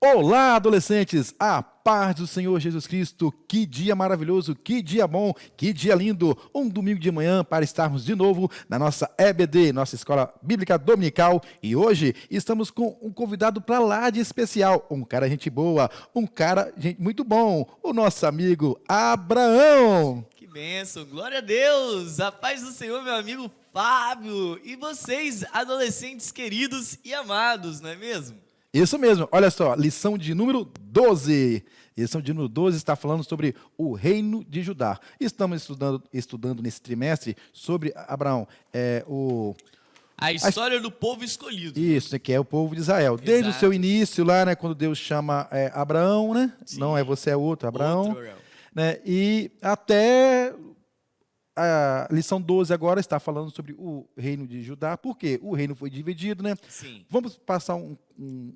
Olá, adolescentes! A paz do Senhor Jesus Cristo! Que dia maravilhoso, que dia bom, que dia lindo! Um domingo de manhã para estarmos de novo na nossa EBD, nossa Escola Bíblica Dominical. E hoje estamos com um convidado para lá de especial, um cara gente boa, um cara gente muito bom, o nosso amigo Abraão. Que bênção, glória a Deus! A paz do Senhor, meu amigo Fábio! E vocês, adolescentes queridos e amados, não é mesmo? Isso mesmo, olha só, lição de número 12. Lição de número 12 está falando sobre o reino de Judá. Estamos estudando nesse trimestre sobre Abraão, A história do povo escolhido. Isso, que é o povo de Israel. Exato. Desde o seu início lá, né, quando Deus chama Abraão, né? Sim. Não é você, é outro, Abraão. Outro Abraão. Né, e até a lição 12 agora está falando sobre o reino de Judá. Por quê? O reino foi dividido, né? Sim. Vamos passar um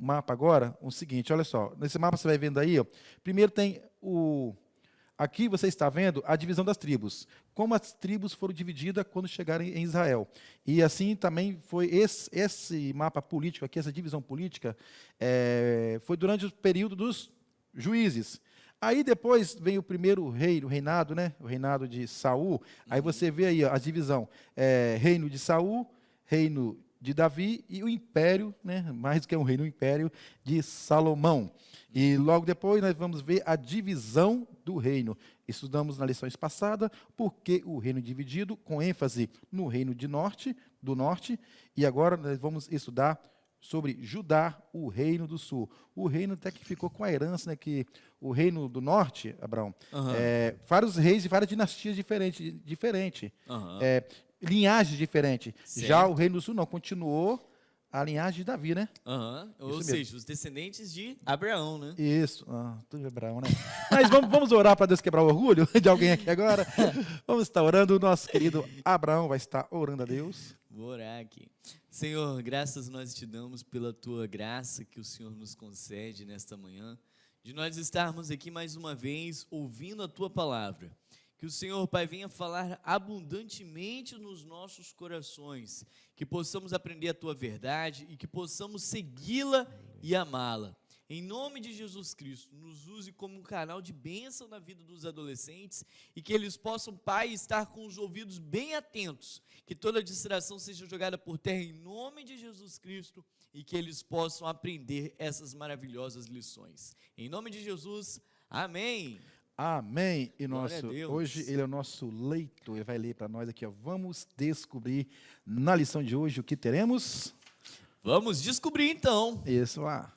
mapa agora, o seguinte, olha só. Nesse mapa você vai vendo aí, ó, primeiro tem aqui você está vendo a divisão das tribos. Como as tribos foram divididas quando chegaram em Israel. E assim também foi esse mapa político aqui, essa divisão política, foi durante o período dos juízes. Aí depois vem o primeiro rei, o reinado, né? O reinado de Saul. Aí você vê aí ó, a divisão: reino de Saul, reino de Davi e o império, né? Mais do que um reino, o império de Salomão. E logo depois nós vamos ver a divisão do reino. Estudamos na lição passada porque o reino dividido, com ênfase no reino do norte, e agora nós vamos estudar sobre Judá, o reino do sul. O reino até que ficou com a herança, né, que o reino do norte, Abraão, vários reis e várias dinastias diferentes, linhagens diferentes. Certo. Já o reino do sul não, continuou a linhagem de Davi, né? Ou seja, os descendentes de Abraão, né? Isso, tudo Abraão, né? Mas vamos orar para Deus quebrar o orgulho de alguém aqui agora. Vamos estar orando, o nosso querido Abraão vai estar orando a Deus. Vou orar aqui. Senhor, graças nós te damos pela tua graça que o Senhor nos concede nesta manhã, de nós estarmos aqui mais uma vez ouvindo a tua palavra. Que o Senhor, Pai, venha falar abundantemente nos nossos corações, que possamos aprender a tua verdade e que possamos segui-la e amá-la. Em nome de Jesus Cristo, nos use como um canal de bênção na vida dos adolescentes e que eles possam, Pai, estar com os ouvidos bem atentos, que toda distração seja jogada por terra em nome de Jesus Cristo e que eles possam aprender essas maravilhosas lições. Em nome de Jesus, amém. Amém. E hoje ele é o nosso leitor, ele vai ler para nós aqui, ó. Vamos descobrir na lição de hoje o que teremos? Vamos descobrir então. Isso lá.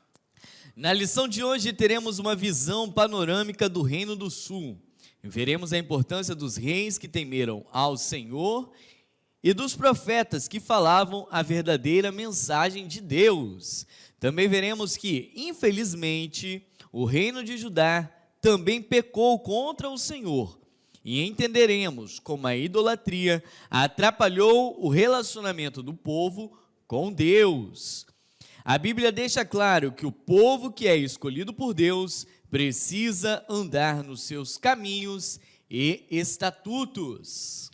Na lição de hoje teremos uma visão panorâmica do Reino do Sul. Veremos a importância dos reis que temeram ao Senhor e dos profetas que falavam a verdadeira mensagem de Deus. Também veremos que, infelizmente, o reino de Judá também pecou contra o Senhor. E entenderemos como a idolatria atrapalhou o relacionamento do povo com Deus. A Bíblia deixa claro que o povo que é escolhido por Deus precisa andar nos seus caminhos e estatutos.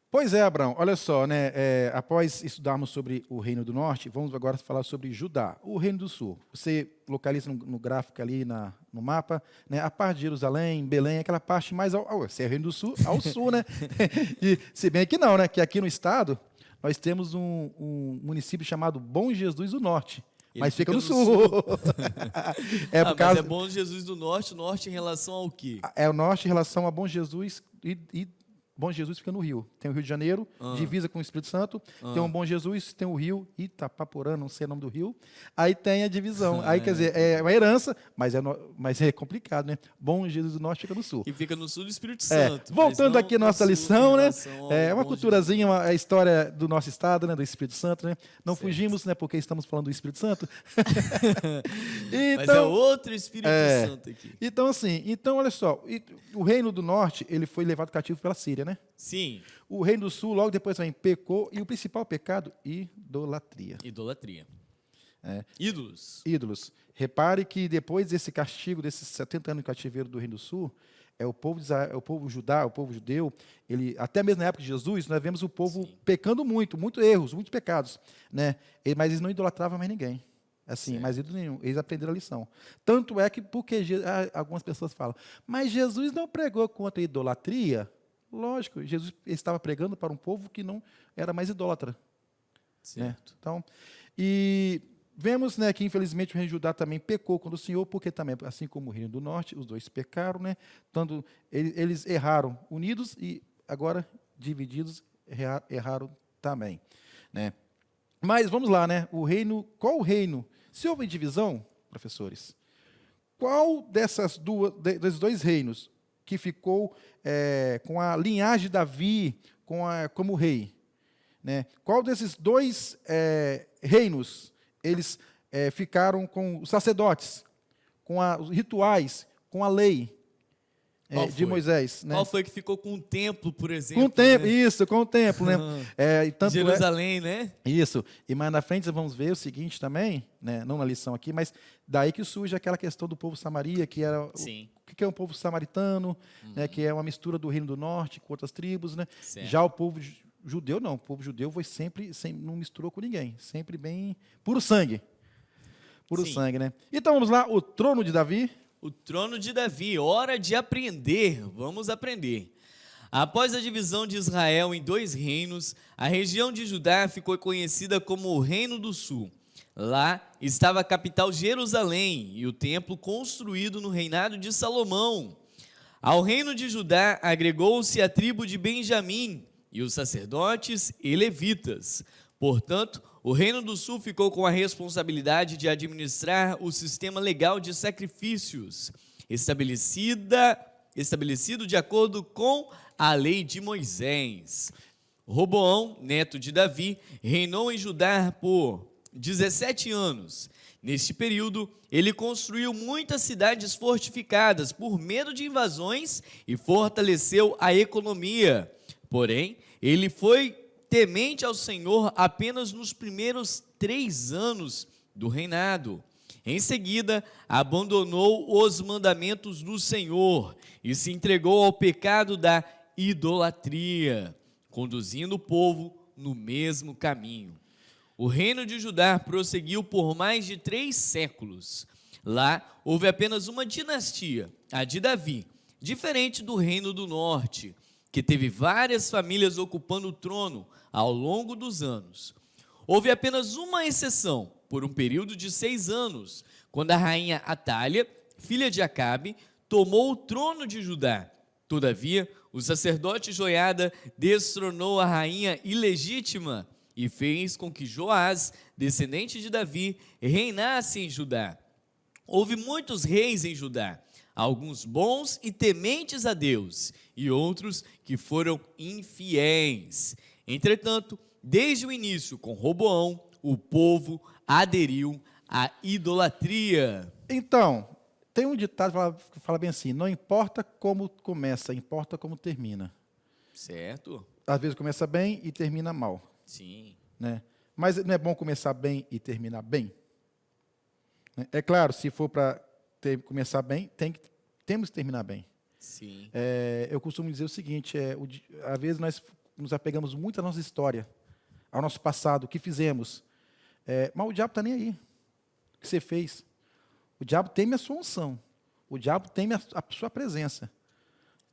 Pois é, Abraão, olha só, né? Após estudarmos sobre o reino do norte, vamos agora falar sobre Judá, o reino do sul. Você localiza no gráfico ali no mapa, né? A parte de Jerusalém, Belém, aquela parte mais se é o reino do sul, ao sul, né? E se bem que não, né? Que aqui no estado nós temos um município chamado Bom Jesus do Norte, mas fica no sul. Mas é Bom Jesus do Norte, norte em relação ao quê? É o norte em relação a Bom Jesus e Bom Jesus fica no Rio. Tem o Rio de Janeiro, divisa com o Espírito Santo. Tem um Bom Jesus, tem o Rio Itapaporã, não sei o nome do rio. Aí tem a divisão. Aí, quer dizer, é uma herança, mas é complicado, né? Bom Jesus do Norte fica no sul. E fica no sul do Espírito Santo. Voltando aqui à nossa lição, né? É uma Bom culturazinha, a história do nosso estado, né? Do Espírito Santo, né? Não certo. fugimos, né? Porque estamos falando do Espírito Santo. Mas é outro Espírito Santo aqui. Então, olha só, o reino do norte, ele foi levado cativo pela Síria, né? Sim. O reino do sul, logo depois também pecou, e o principal pecado, idolatria. Idolatria. Ídolos. Repare que depois desse castigo, desses 70 anos de cativeiro do reino do sul, o povo de Israel, o povo judá, o povo judeu, até mesmo na época de Jesus, nós vemos o povo pecando muito erros, muitos pecados, né? Mas eles não idolatravam mais ninguém. assim, Certo. mais ídolo nenhum. Eles aprenderam a lição. Tanto é que, porque algumas pessoas falam, mas Jesus não pregou contra a idolatria? Lógico, Jesus estava pregando para um povo que não era mais idólatra. Né? Certo. Então, e vemos, né, que infelizmente o reino de Judá também pecou contra o Senhor, porque também, assim como o reino do norte, os dois pecaram, né? Tanto eles erraram unidos e agora divididos erraram também, né? Mas vamos lá, né? Qual o reino? Se houve divisão, professores, qual desses dois reinos que ficou com a linhagem de Davi como rei, né? Qual desses dois reinos eles ficaram com os sacerdotes, com os rituais, com a lei de Moisés? Né? Qual foi que ficou com o templo, por exemplo? Com o templo, né? isso, com o templo, né? Jerusalém, né? Isso. E mais na frente vamos ver o seguinte também, né? Não na lição aqui, mas daí que surge aquela questão do povo samaria, que era Sim. o que é um povo samaritano, né? Que é uma mistura do reino do norte com outras tribos, né? Certo. Já o povo judeu não, o povo judeu foi sempre não misturou com ninguém, sempre bem puro sangue. Puro Sim. sangue, né? Então vamos lá, o trono de Davi. O trono de Davi, hora de aprender, vamos aprender. Após a divisão de Israel em dois reinos, a região de Judá ficou conhecida como o Reino do Sul. Lá estava a capital Jerusalém e o templo construído no reinado de Salomão. Ao reino de Judá agregou-se a tribo de Benjamim e os sacerdotes e levitas. Portanto, o Reino do Sul ficou com a responsabilidade de administrar o sistema legal de sacrifícios, estabelecido de acordo com a lei de Moisés. Roboão, neto de Davi, reinou em Judá por 17 anos. Neste período, ele construiu muitas cidades fortificadas por medo de invasões e fortaleceu a economia. Porém, ele foi temente ao Senhor apenas nos primeiros 3 anos do reinado. Em seguida, abandonou os mandamentos do Senhor e se entregou ao pecado da idolatria, conduzindo o povo no mesmo caminho. O reino de Judá prosseguiu por mais de 3 séculos. Lá houve apenas uma dinastia, a de Davi, diferente do reino do norte, que teve várias famílias ocupando o trono ao longo dos anos. Houve apenas uma exceção, por um período de 6 anos, quando a rainha Atália, filha de Acabe, tomou o trono de Judá. Todavia, o sacerdote Joiada destronou a rainha ilegítima e fez com que Joás, descendente de Davi, reinasse em Judá. Houve muitos reis em Judá, alguns bons e tementes a Deus, e outros que foram infiéis. Entretanto, desde o início, com Roboão, o povo aderiu à idolatria. Então, tem um ditado que fala bem assim, não importa como começa, importa como termina. Certo? Às vezes começa bem e termina mal. Sim. Né? Mas não é bom começar bem e terminar bem? É claro, se for para começar bem, temos que terminar bem. Sim. Eu costumo dizer o seguinte, às vezes nós nos apegamos muito à nossa história, ao nosso passado, o que fizemos. Mas o diabo está nem aí. O que você fez? O diabo teme a sua unção. O diabo teme a sua presença.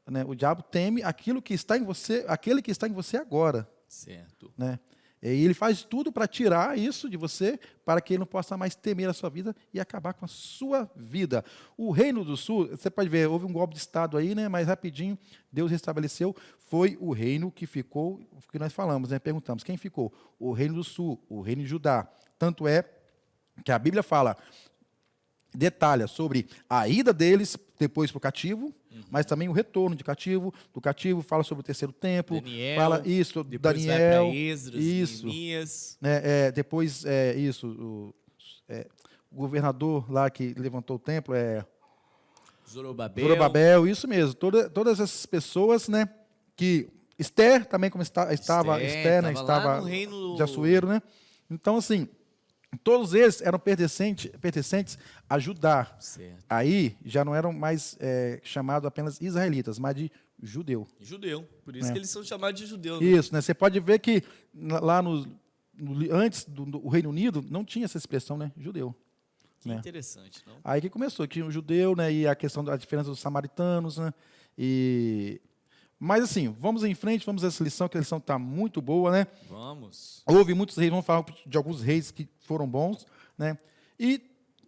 Né? O diabo teme aquilo que está em você, aquele que está em você agora. Certo. Né? E ele faz tudo para tirar isso de você, para que ele não possa mais temer a sua vida e acabar com a sua vida. O Reino do Sul, você pode ver, houve um golpe de Estado aí, né? Mas rapidinho Deus restabeleceu, foi o reino que ficou, o que nós falamos, né? Perguntamos, quem ficou? O Reino do Sul, o Reino de Judá. Tanto é que a Bíblia fala, detalha sobre a ida deles depois para o cativo, mas também o retorno do cativo fala sobre o terceiro templo, Daniel, fala isso, depois Daniel, vai para Esdras, isso, Neemias. depois o governador lá que levantou o templo Zorobabel, isso mesmo, todas essas pessoas, né, que Esther também como estava né, estava lá no reino de Assuero, né? Então assim, todos eles eram pertencentes a Judá. Certo. Aí já não eram mais chamados apenas israelitas, mas de judeu. Judeu, por isso que eles são chamados de judeu. Né? Isso, né? Você pode ver que lá antes do Reino Unido não tinha essa expressão, né? Judeu. Que né? interessante, não? Aí que começou, tinha o judeu, né, e a questão da diferença dos samaritanos, né, mas assim, vamos em frente, vamos a essa lição, que a lição está muito boa, né? Vamos. Houve muitos reis, vamos falar de alguns reis que foram bons, né? E,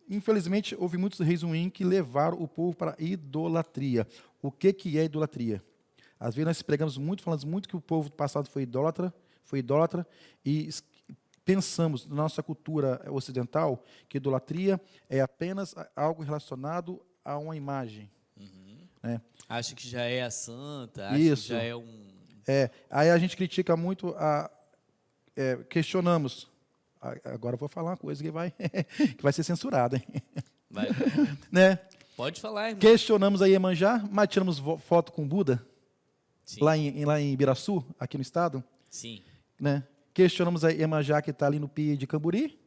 infelizmente, houve muitos reis ruins que levaram o povo para a idolatria. O que é idolatria? Às vezes nós pregamos muito, falamos muito que o povo do passado foi idólatra, e pensamos na nossa cultura ocidental que idolatria é apenas algo relacionado a uma imagem. Né? Acha que já é a santa, acha Isso. que já é um... Aí a gente critica muito, questionamos. Agora eu vou falar uma coisa que vai, que vai ser censurada. Hein? Vai. Né? Pode falar, irmão. Questionamos a Iemanjá, mas tiramos foto com Buda, Sim. lá em Ibiraçu, aqui no estado. Sim. Né? Questionamos a Iemanjá, que está ali no Pie de Camburi,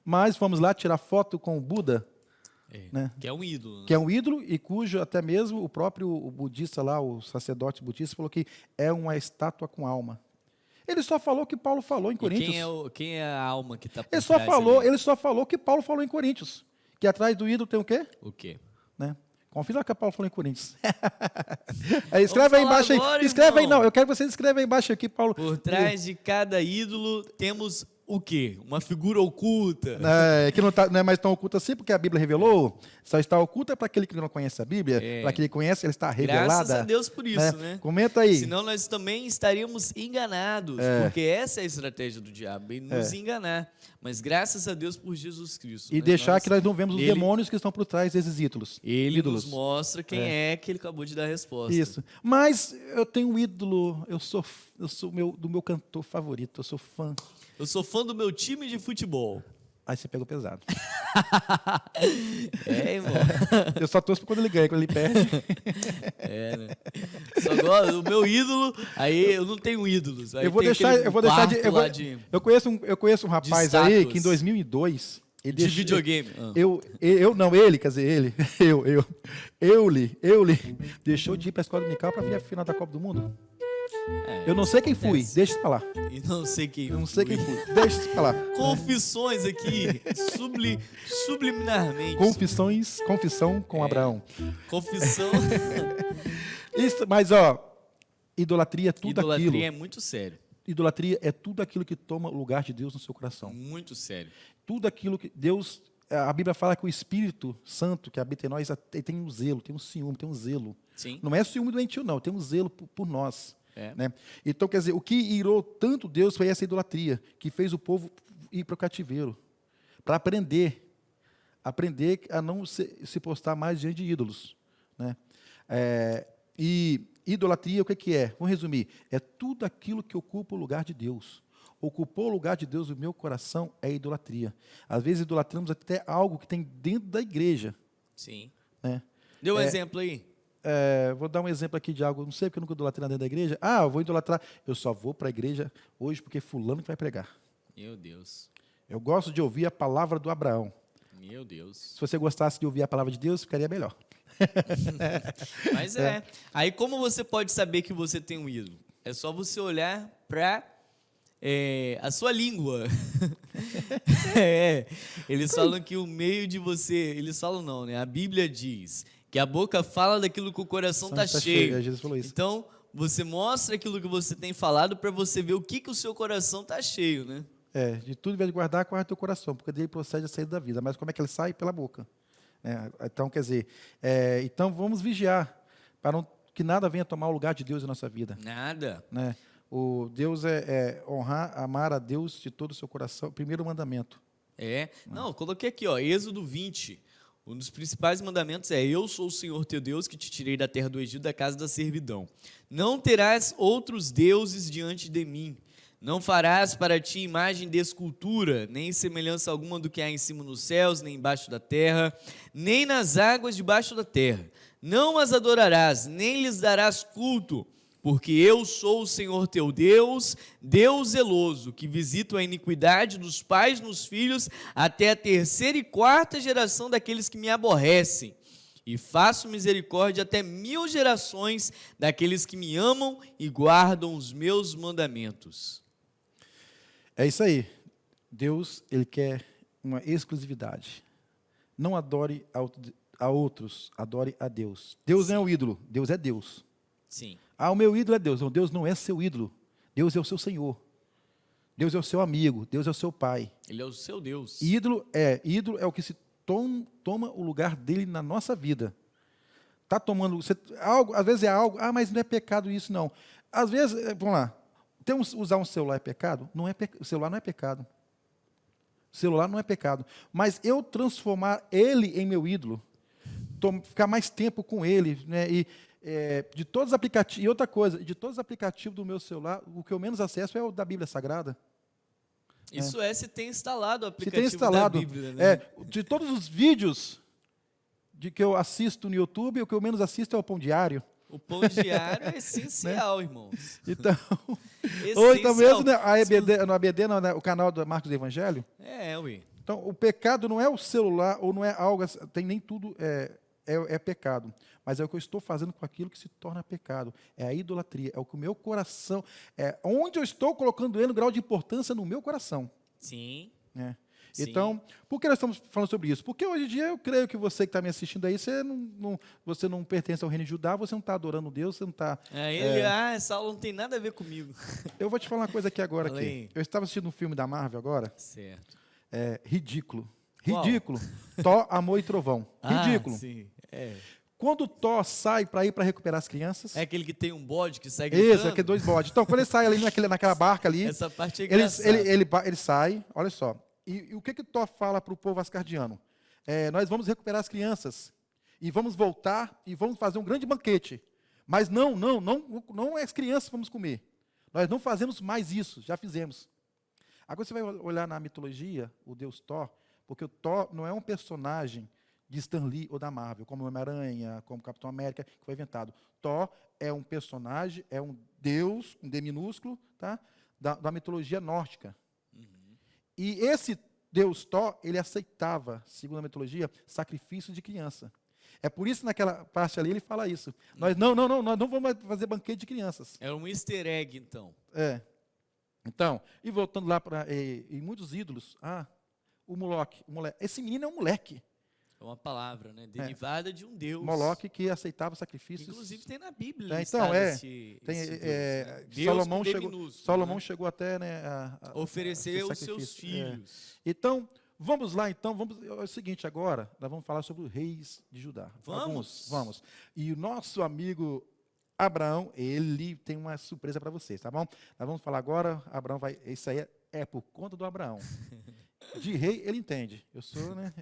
mas fomos lá tirar foto com o Buda, né? Que é um ídolo. Né? Que é um ídolo e cujo até mesmo o próprio budista lá, o sacerdote budista, falou que é uma estátua com alma. Ele só falou o que Paulo falou em Coríntios. Quem é a alma que está por Ele só falou o que Paulo falou em Coríntios, que atrás do ídolo tem o quê? O quê? Né? Confira o que Paulo falou em Coríntios. Aí, escreve aí embaixo agora, aí. Escreve aí, irmão. não. Eu quero que você escreva aí embaixo aqui, Paulo. Por trás de cada ídolo temos o quê? Uma figura oculta. Que não é mais tão oculta assim, porque a Bíblia revelou. Só está oculta para aquele que não conhece a Bíblia. Para aquele que conhece, ela está revelada. Graças a Deus por isso, né? Comenta aí. Senão nós também estaríamos enganados, porque essa é a estratégia do diabo, ele nos enganar. Mas graças a Deus por Jesus Cristo. E deixar que nós não vemos os demônios que estão por trás desses ídolos. Ele nos mostra quem é que ele acabou de dar a resposta. Isso. Mas eu tenho um ídolo, eu sou do meu cantor favorito, eu sou fã. Eu sou fã do meu time de futebol. Aí você pegou pesado. Irmão. Eu só torço quando ele ganha, quando ele perde. Né? Só gosto, o meu ídolo, aí eu não tenho ídolos. Aí eu vou deixar de. Eu conheço um rapaz aí que em 2002. De videogame. Ele deixou de ir para a escola dominical para ver a final da Copa do Mundo. Eu não sei quem fui, deixa isso pra lá. E não sei quem Eu não sei quem fui, deixa isso pra lá. Confissões aqui, subliminarmente. Confissão com Abraão. Confissão. Isso, mas, idolatria é tudo aquilo. Idolatria é muito sério. Idolatria é tudo aquilo que toma o lugar de Deus no seu coração. Muito sério. Tudo aquilo que Deus... A Bíblia fala que o Espírito Santo que habita em nós tem um zelo, tem um ciúme, tem um zelo. Sim. Não é ciúme doentio, não. Tem um zelo por nós. Né? Então, quer dizer, o que irou tanto Deus foi essa idolatria, que fez o povo ir para o cativeiro, para aprender a não se postar mais diante de ídolos. Né? E idolatria, o que é? Vamos resumir. É tudo aquilo que ocupa o lugar de Deus. Ocupou o lugar de Deus no meu coração é idolatria. Às vezes idolatramos até algo que tem dentro da igreja. Sim. Né? Dê um exemplo aí. Vou dar um exemplo aqui de algo, não sei porque eu nunca idolatrei nada dentro da igreja. Eu vou idolatrar, eu só vou para a igreja hoje porque fulano que vai pregar. Meu Deus. Eu gosto de ouvir a palavra do Abraão. Meu Deus. Se você gostasse de ouvir a palavra de Deus, ficaria melhor. Mas Aí como você pode saber que você tem um ídolo? É só você olhar para a sua língua. Eles falam que o meio de você... Eles falam não, né? A Bíblia diz que a boca fala daquilo que o coração está cheio. Jesus falou isso. Então, você mostra aquilo que você tem falado para você ver o que o seu coração está cheio, né? De tudo vai guardar, guarda teu coração, porque dele procede a saída da vida. Mas como é que ele sai? Pela boca. Então, quer dizer, então vamos vigiar, para que nada venha tomar o lugar de Deus em nossa vida. Nada. Né? O Deus é honrar, amar a Deus de todo o seu coração, primeiro mandamento. Não, coloquei aqui, Êxodo 20. Um dos principais mandamentos é: eu sou o Senhor teu Deus que te tirei da terra do Egito, da casa da servidão. Não terás outros deuses diante de mim. Não farás para ti imagem de escultura, nem semelhança alguma do que há em cima nos céus, nem embaixo da terra, nem nas águas debaixo da terra. Não as adorarás, nem lhes darás culto, porque eu sou o Senhor teu Deus, Deus zeloso, que visito a iniquidade dos pais nos filhos, até a terceira e quarta geração daqueles que me aborrecem. E faço misericórdia até 1000 gerações daqueles que me amam e guardam os meus mandamentos. É isso aí. Deus, ele quer uma exclusividade. Não adore a outros, adore a Deus. Deus não é o ídolo, Deus é Deus. Sim. Ah, o meu ídolo é Deus. Não, Deus não é seu ídolo. Deus é o seu Senhor. Deus é o seu amigo. Deus é o seu pai. Ele é o seu Deus. Ídolo é o que se toma o lugar dele na nossa vida. Está tomando algo, às vezes é algo, mas não é pecado isso, não. Às vezes, vamos lá, usar um celular é pecado? O celular não é pecado. O celular não é pecado. Mas eu transformar ele em meu ídolo, ficar mais tempo com ele, né, de todos os aplicativos, e outra coisa, de todos os aplicativos do meu celular, o que eu menos acesso é o da Bíblia Sagrada. Isso se tem instalado o Se aplicativo tem instalado, da Bíblia, né? de todos os vídeos que eu assisto no YouTube, o que eu menos assisto é o Pão Diário. O pão diário é essencial, irmãos. Então, Essencial. ou então mesmo né, no ABD, no, né, o canal do Marcos Evangelho. Ué. Então, o pecado não é o celular, ou não é algo, tem nem tudo é pecado. Mas é o que eu estou fazendo com aquilo que se torna pecado. É a idolatria, é o que o meu coração, onde eu estou colocando ele no grau de importância no meu coração. Sim. Né? Sim. Então, por que nós estamos falando sobre isso? Porque hoje em dia eu creio que você que está me assistindo aí, você não pertence ao reino de Judá, você não está adorando Deus, você não está... essa aula não tem nada a ver comigo. Eu vou te falar uma coisa aqui agora. Falei. Eu estava assistindo um filme da Marvel agora. Certo. Ridículo. Qual? Ridículo. Thor, Amor e Trovão. Ridículo. Sim. Quando Thor sai para ir para recuperar as crianças... É aquele que tem um bode que sai gritando? Isso, aquele 2 bodes. Então, quando ele sai ali naquela barca ali... Essa parte é engraçada. Ele sai, olha só... E o que Thor fala para o povo asgardiano? Nós vamos recuperar as crianças e vamos voltar e vamos fazer um grande banquete. Mas não as crianças vamos comer. Nós não fazemos mais isso, já fizemos. Agora você vai olhar na mitologia, o deus Thor, porque o Thor não é um personagem de Stan Lee ou da Marvel, como o Homem-Aranha, como o Capitão América, que foi inventado. Thor é um personagem, é um deus, um D minúsculo, tá? da mitologia nórdica. E esse deus Thor, ele aceitava, segundo a mitologia, sacrifício de criança. É por isso, naquela parte ali, ele fala isso. Nós nós não vamos fazer banquete de crianças. É um easter egg, então. Então, e voltando lá para muitos ídolos, o Moloque. Esse menino é um moleque. É uma palavra, né? Derivada de um deus. Moloque que aceitava sacrifícios. Inclusive tem na Bíblia. Então, esse Deus, né? Salomão chegou até, né, a oferecer os seus filhos. Então, vamos lá, é o seguinte agora, nós vamos falar sobre os reis de Judá. Vamos. E o nosso amigo Abraão, ele tem uma surpresa para vocês, tá bom? Nós vamos falar agora, isso aí é por conta do Abraão. De rei, ele entende. Eu sou, né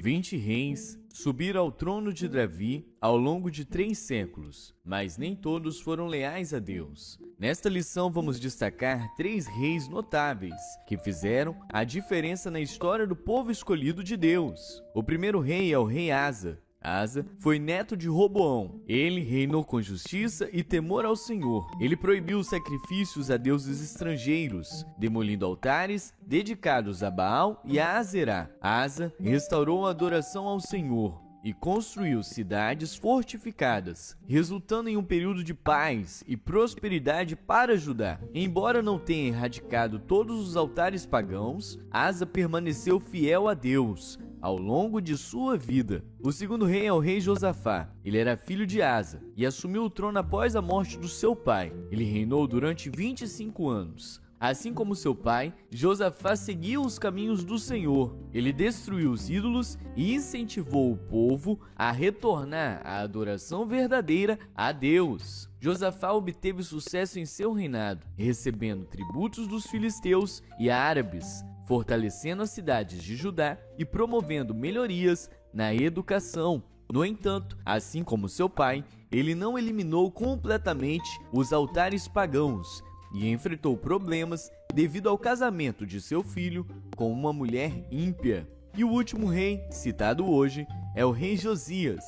20 reis subiram ao trono de Davi ao longo de 3 séculos, mas nem todos foram leais a Deus. Nesta lição vamos destacar 3 reis notáveis que fizeram a diferença na história do povo escolhido de Deus. O primeiro rei é o rei Asa. Asa foi neto de Roboão. Ele reinou com justiça e temor ao Senhor. Ele proibiu os sacrifícios a deuses estrangeiros, demolindo altares dedicados a Baal e a Azerá. Asa restaurou a adoração ao Senhor e construiu cidades fortificadas, resultando em um período de paz e prosperidade para Judá. Embora não tenha erradicado todos os altares pagãos, Asa permaneceu fiel a Deus ao longo de sua vida. O segundo rei é o rei Josafá. Ele era filho de Asa e assumiu o trono após a morte do seu pai. Ele reinou durante 25 anos. Assim como seu pai, Josafá seguiu os caminhos do Senhor. Ele destruiu os ídolos e incentivou o povo a retornar à adoração verdadeira a Deus. Josafá obteve sucesso em seu reinado, recebendo tributos dos filisteus e árabes, fortalecendo as cidades de Judá e promovendo melhorias na educação. No entanto, assim como seu pai, ele não eliminou completamente os altares pagãos e enfrentou problemas devido ao casamento de seu filho com uma mulher ímpia. E o último rei, citado hoje, é o rei Josias.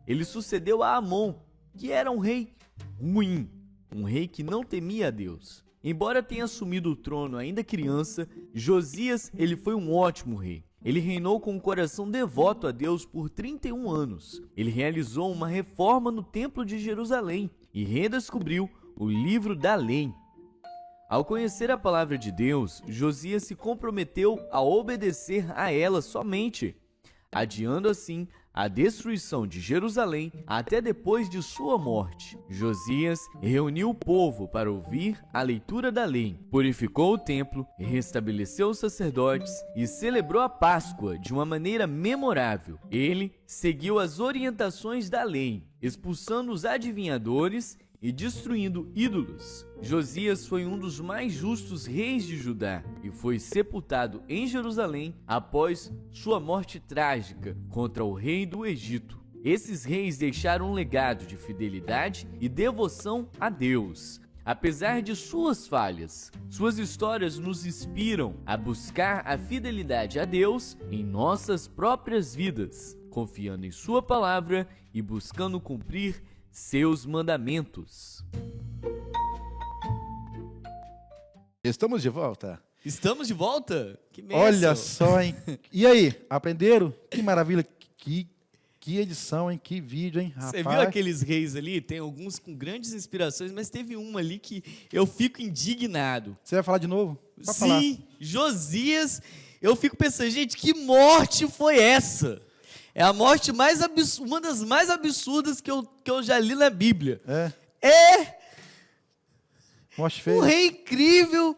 Ele sucedeu a Amon, que era um rei ruim, um rei que não temia a Deus. Embora tenha assumido o trono ainda criança, Josias ele foi um ótimo rei. Ele reinou com um coração devoto a Deus por 31 anos. Ele realizou uma reforma no Templo de Jerusalém e redescobriu o livro da lei. Ao conhecer a palavra de Deus, Josias se comprometeu a obedecer a ela somente, adiando assim a destruição de Jerusalém até depois de sua morte. Josias reuniu o povo para ouvir a leitura da lei, purificou o templo, restabeleceu os sacerdotes e celebrou a Páscoa de uma maneira memorável. Ele seguiu as orientações da lei, expulsando os adivinhadores e destruindo ídolos. Josias foi um dos mais justos reis de Judá e foi sepultado em Jerusalém após sua morte trágica contra o rei do Egito. Esses reis deixaram um legado de fidelidade e devoção a Deus. Apesar de suas falhas, suas histórias nos inspiram a buscar a fidelidade a Deus em nossas próprias vidas, confiando em sua palavra e buscando cumprir seus mandamentos. Estamos de volta. Estamos de volta? Que bênção. Olha só, hein? E aí, aprenderam? Que maravilha. Que edição, hein? Que vídeo, hein? Rapaz. Você viu aqueles reis ali? Tem alguns com grandes inspirações, mas teve um ali que eu fico indignado. Você vai falar de novo? Pode Sim, falar. Josias. Eu fico pensando, gente, que morte foi essa? É a morte mais uma das mais absurdas que eu já li na Bíblia. Morte Um feia. rei incrível,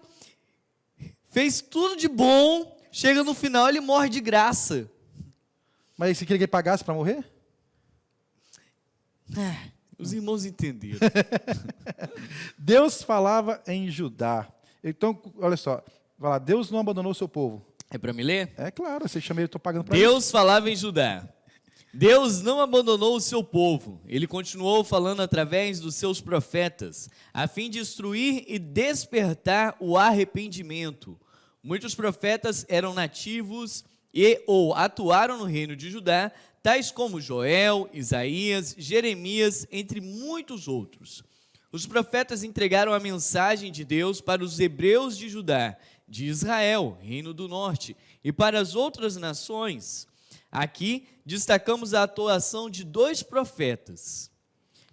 fez tudo de bom, chega no final ele morre de graça. Mas você queria que ele pagasse para morrer? Os irmãos entenderam. Deus falava em Judá. Então, olha só. Vai lá, Deus não abandonou o seu povo. É para me ler? É claro, você chama ele, estou pagando para isso. Deus falava em Judá. Deus não abandonou o seu povo. Ele continuou falando através dos seus profetas, a fim de instruir e despertar o arrependimento. Muitos profetas eram nativos ou atuaram no reino de Judá, tais como Joel, Isaías, Jeremias, entre muitos outros. Os profetas entregaram a mensagem de Deus para os hebreus de Judá, de Israel, reino do norte, e para as outras nações. Aqui destacamos a atuação de 2 profetas.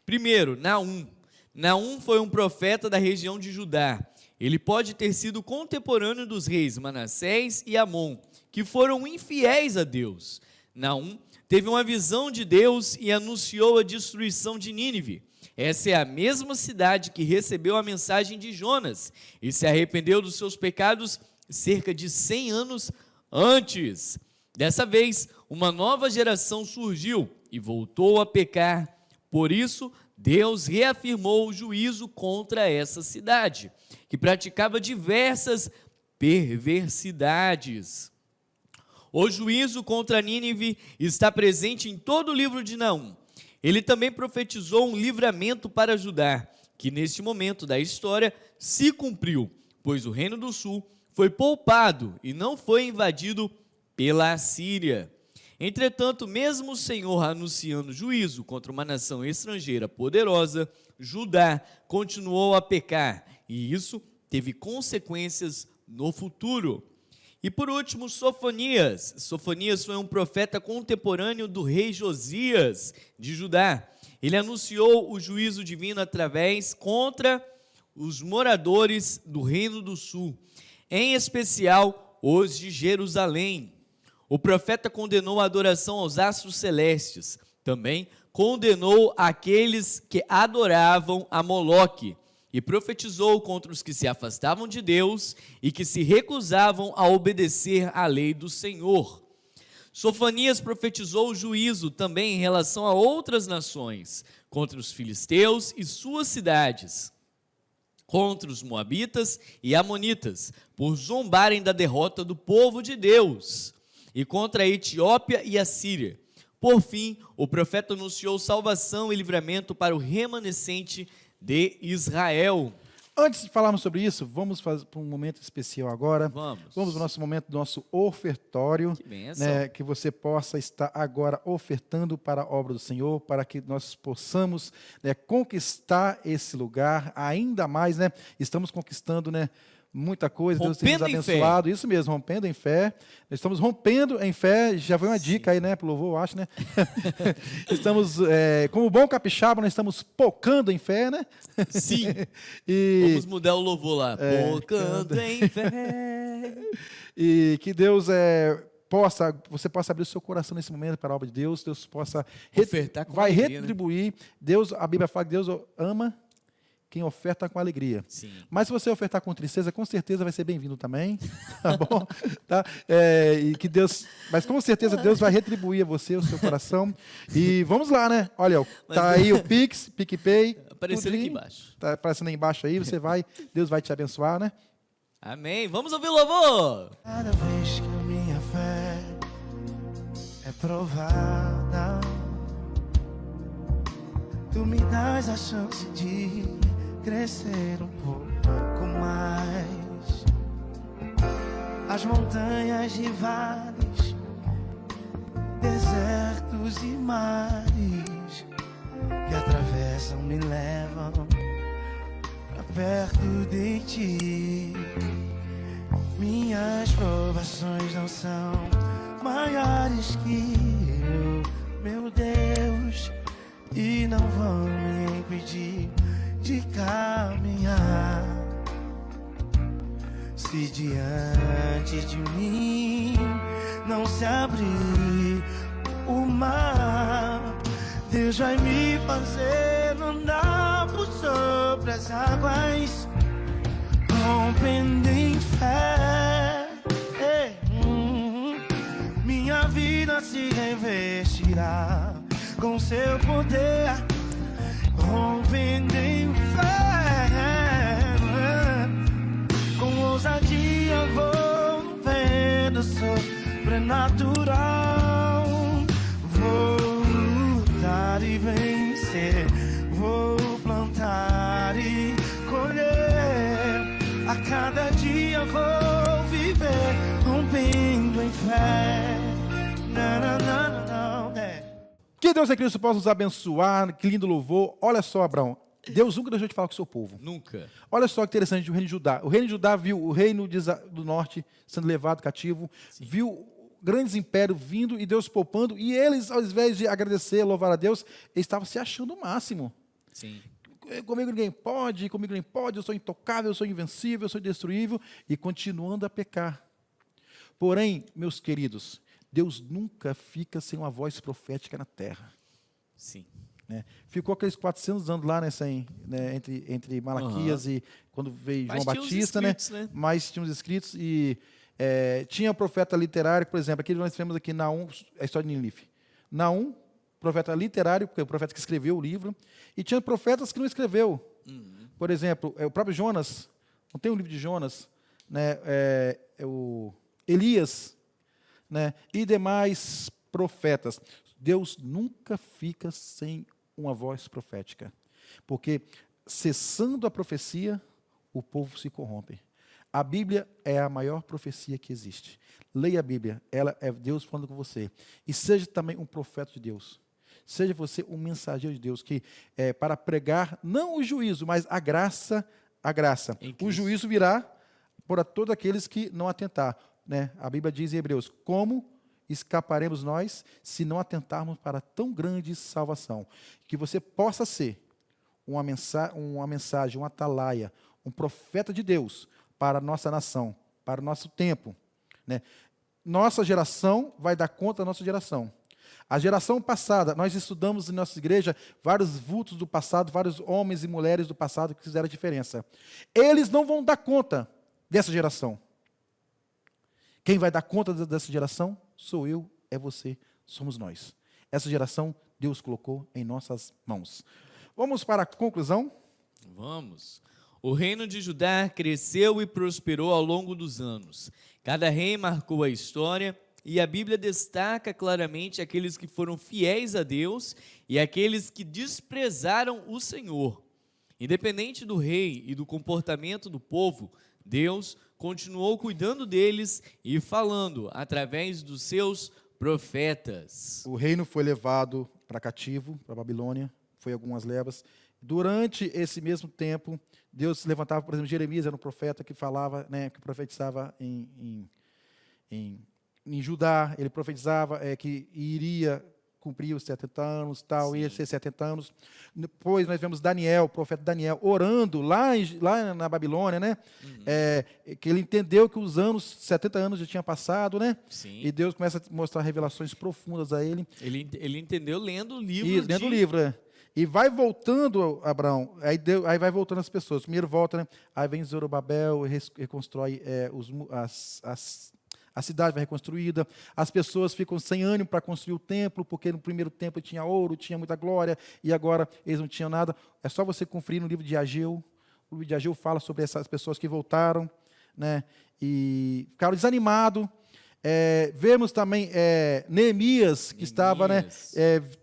Primeiro, Naum. Naum foi um profeta da região de Judá. Ele pode ter sido contemporâneo dos reis Manassés e Amon, que foram infiéis a Deus. Naum teve uma visão de Deus e anunciou a destruição de Nínive. Essa é a mesma cidade que recebeu a mensagem de Jonas e se arrependeu dos seus pecados cerca de 100 anos antes. Dessa vez, uma nova geração surgiu e voltou a pecar. Por isso, Deus reafirmou o juízo contra essa cidade, que praticava diversas perversidades. O juízo contra Nínive está presente em todo o livro de Naum. Ele também profetizou um livramento para Judá, que neste momento da história se cumpriu, pois o reino do sul foi poupado e não foi invadido pela Assíria. Entretanto, mesmo o Senhor anunciando juízo contra uma nação estrangeira poderosa, Judá continuou a pecar, e isso teve consequências no futuro. E por último, Sofonias. Sofonias foi um profeta contemporâneo do rei Josias, de Judá. Ele anunciou o juízo divino contra os moradores do Reino do Sul, em especial os de Jerusalém. O profeta condenou a adoração aos astros celestes. Também condenou aqueles que adoravam a Moloque, e profetizou contra os que se afastavam de Deus e que se recusavam a obedecer à lei do Senhor. Sofonias profetizou o juízo também em relação a outras nações, contra os filisteus e suas cidades, contra os moabitas e amonitas, por zombarem da derrota do povo de Deus, e contra a Etiópia e a Síria. Por fim, o profeta anunciou salvação e livramento para o remanescente de Israel. Antes de falarmos sobre isso, vamos fazer para um momento especial agora. Vamos para o nosso momento do nosso ofertório. Que bênção. Né, que você possa estar agora ofertando para a obra do Senhor, para que nós possamos, né, conquistar esse lugar ainda mais. Né, estamos conquistando, né, muita coisa, Deus tem nos Rompendo em fé. abençoado, isso mesmo, rompendo em fé. Nós estamos rompendo em fé, já foi uma dica aí, né, pro louvor, eu acho, né? Estamos, como bom capixaba, nós estamos pocando em fé, né? Sim. E, Vamos mudar o louvor lá. Pocando em fé. e que Deus você possa abrir o seu coração nesse momento para a obra de Deus, Deus possa Ofertar com vai alegria, né? retribuir. Deus, a Bíblia fala que Deus ama quem oferta com alegria. Sim. Mas se você ofertar com tristeza, com certeza vai ser bem-vindo também, tá bom? Tá? Mas com certeza Deus vai retribuir a você, o seu coração. E vamos lá, né? Olha, tá aí o Pix, PicPay. Aparecendo aqui tudinho. embaixo. Tá aparecendo aí embaixo aí, você vai, Deus vai te abençoar, né? Amém. Vamos ouvir o louvor. Cada vez que a minha fé é provada, tu me dás a chance de crescer um pouco mais. As montanhas e vales, desertos e mares que atravessam me levam pra perto de ti. Minhas provações não são maiores que eu, meu Deus, e não vão me impedir de caminhar. Se diante de mim não se abrir o mar, Deus vai me fazer andar por sobre as águas, rompendo em fé. Minha vida se revestirá com seu poder, rompendo em fé. Com ousadia vou vendo sobrenatural. Vou lutar e vencer, vou plantar e colher. A cada dia vou viver rompendo em fé. Que Deus em Cristo possa nos abençoar, que lindo louvor. Olha só, Abraão, Deus nunca deixou de falar com o seu povo. Nunca. Olha só que interessante o reino de Judá. O reino de Judá viu o reino do norte sendo levado cativo, viu grandes impérios vindo e Deus poupando, e eles, ao invés de agradecer, louvar a Deus, eles estavam se achando o máximo. Sim. Comigo ninguém pode, comigo ninguém pode, eu sou intocável, eu sou invencível, eu sou indestruível, e continuando a pecar. Porém, meus queridos, Deus nunca fica sem uma voz profética na terra. Sim. Né? Ficou aqueles 400 anos lá entre Malaquias e quando veio Mas João tinha os Batista, escritos, né? né? Mas tinha os escritos e tinha profeta literário, por exemplo, aqui nós temos aqui Naum, a história de Nínive. Naum, profeta literário, porque é o profeta que escreveu o livro, e tinha profetas que não escreveu. Por exemplo, o próprio Jonas, não tem um livro de Jonas, né? O Elias, né? E demais profetas. Deus nunca fica sem uma voz profética, porque cessando a profecia, o povo se corrompe. A Bíblia é a maior profecia que existe. Leia a Bíblia, ela é Deus falando com você. E seja também um profeta de Deus. Seja você um mensageiro de Deus, que para pregar, não o juízo, mas a graça. O juízo virá por todos aqueles que não atentar. Né? A Bíblia diz em Hebreus, como escaparemos nós se não atentarmos para tão grande salvação? Que você possa ser uma mensagem, uma atalaia, um profeta de Deus para a nossa nação, para o nosso tempo. Né? Nossa geração vai dar conta da nossa geração. A geração passada, nós estudamos em nossa igreja vários vultos do passado, vários homens e mulheres do passado que fizeram a diferença. Eles não vão dar conta dessa geração. Quem vai dar conta dessa geração? Sou eu, é você, somos nós. Essa geração Deus colocou em nossas mãos. Vamos para a conclusão? Vamos. O reino de Judá cresceu e prosperou ao longo dos anos. Cada rei marcou a história e a Bíblia destaca claramente aqueles que foram fiéis a Deus e aqueles que desprezaram o Senhor. Independente do rei e do comportamento do povo, Deus continuou cuidando deles e falando através dos seus profetas. O reino foi levado para cativo, para a Babilônia, foi algumas levas, Durante esse mesmo tempo, Deus levantava, por exemplo, Jeremias era um profeta que falava, né, que profetizava em Judá, ele profetizava que iria cumprir os 70 anos, tal, ia ser 70 anos. Depois nós vemos Daniel, o profeta Daniel, orando lá na Babilônia, né? Que ele entendeu que os 70 anos já tinham passado, né? Sim. E Deus começa a mostrar revelações profundas a ele. Ele entendeu lendo o livro. E lendo o livro, né? E vai voltando, Abraão, aí vai voltando as pessoas. Primeiro volta, né? Aí vem Zorobabel, reconstrói a cidade vai reconstruída, as pessoas ficam sem ânimo para construir o templo, porque no primeiro templo tinha ouro, tinha muita glória, e agora eles não tinham nada. É só você conferir no livro de Ageu. O livro de Ageu fala sobre essas pessoas que voltaram, né, e ficaram desanimados. Vemos também Neemias, que estava, né,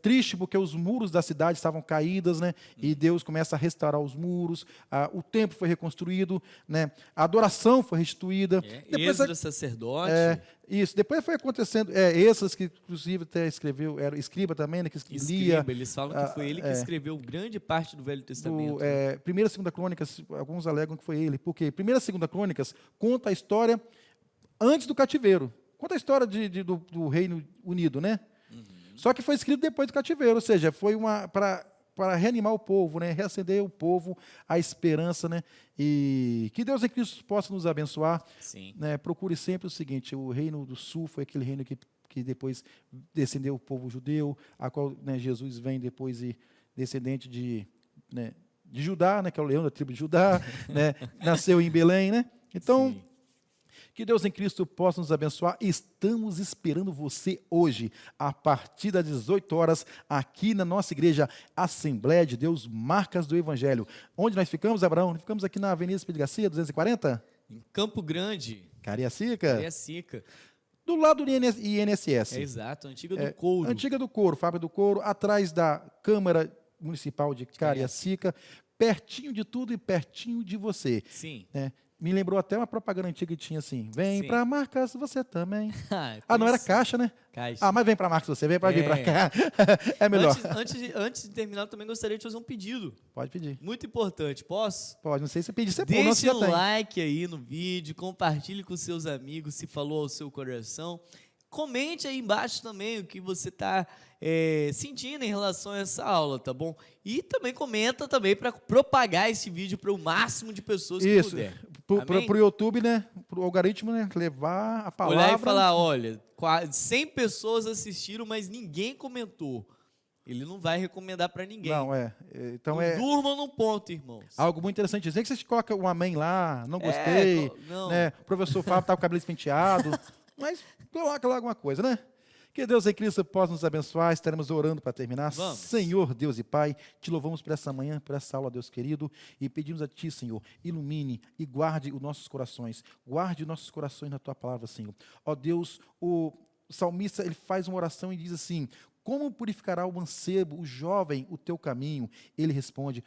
triste porque os muros da cidade estavam caídos, né, e Deus começa a restaurar os muros, o templo foi reconstruído, né, a adoração foi restituída. Depois, Esdras, sacerdote. Isso, depois foi acontecendo, Esdras, que inclusive até escreveu, era escriba também, né, que lia. Eles falam que foi ele que escreveu grande parte do Velho Testamento. Primeira e Segunda Crônicas, alguns alegam que foi ele, porque Primeira e Segunda Crônicas conta a história antes do cativeiro. Conta a história do Reino Unido, né? Só que foi escrito depois do cativeiro, ou seja, foi para reanimar o povo, né? Reacender o povo, a esperança, né? E que Deus em Cristo possa nos abençoar. Sim. Né? Procure sempre o seguinte: o Reino do Sul foi aquele reino que depois descendeu o povo judeu, a qual, né, Jesus vem depois e descendente de Judá, né? Que é o leão da tribo de Judá, né? Nasceu em Belém, né? Então, Sim. que Deus em Cristo possa nos abençoar. Estamos esperando você hoje, a partir das 18 horas, aqui na nossa igreja Assembleia de Deus, Marcas do Evangelho. Onde nós ficamos, Abraão? Ficamos aqui na Avenida Espírito Garcia, 240? Em Campo Grande. Cariacica? Cariacica. Do lado do INSS. Exato, antiga do Couro. Antiga do Couro, fábrica do Couro, atrás da Câmara Municipal de Cariacica, pertinho de tudo e pertinho de você. Sim. Né? Me lembrou até uma propaganda antiga que tinha assim: vem para Marcas você também. Não era Caixa, né? Caixa. Mas vem para Marcas você, vem para vir para cá. É melhor. Antes de terminar, eu também gostaria de fazer um pedido. Pode pedir. Muito importante. Posso? Pode, não sei se pedir, você pode. Deixe um like aí no vídeo, compartilhe com seus amigos se falou ao seu coração. Comente aí embaixo também o que você está sentindo em relação a essa aula, tá bom? E também comenta também para propagar esse vídeo para o máximo de pessoas que puder. Para o YouTube, né? Para o algoritmo, né? Levar a palavra. Olhar e falar: olha, 100 pessoas assistiram, mas ninguém comentou. Ele não vai recomendar para ninguém. Não, então não durmam no ponto, irmãos. Algo muito interessante dizer que você coloca um amém lá, não gostei, não. Né? O professor Fábio está com o cabelo despenteado, mas coloca lá alguma coisa, né? Que Deus em Cristo possa nos abençoar. Estaremos orando para terminar. Vamos. Senhor, Deus e Pai, te louvamos por essa manhã, por essa aula, Deus querido, e pedimos a Ti, Senhor, ilumine e guarde os nossos corações. Guarde os nossos corações na Tua palavra, Senhor. Ó Deus, o salmista, ele faz uma oração e diz assim: como purificará o mancebo, o jovem, o teu caminho? Ele responde: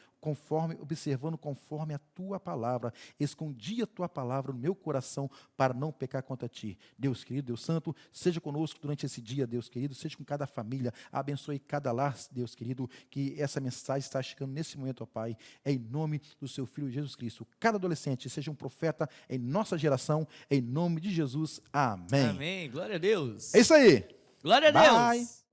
observando conforme a tua palavra. Escondi a tua palavra no meu coração para não pecar contra ti. Deus querido, Deus santo, seja conosco durante esse dia, Deus querido, seja com cada família, abençoe cada lar, Deus querido, que essa mensagem está chegando nesse momento, ó Pai, em nome do seu Filho Jesus Cristo. Cada adolescente seja um profeta em nossa geração, em nome de Jesus. Amém. Amém. Glória a Deus. É isso aí. Glória a Bye. Deus.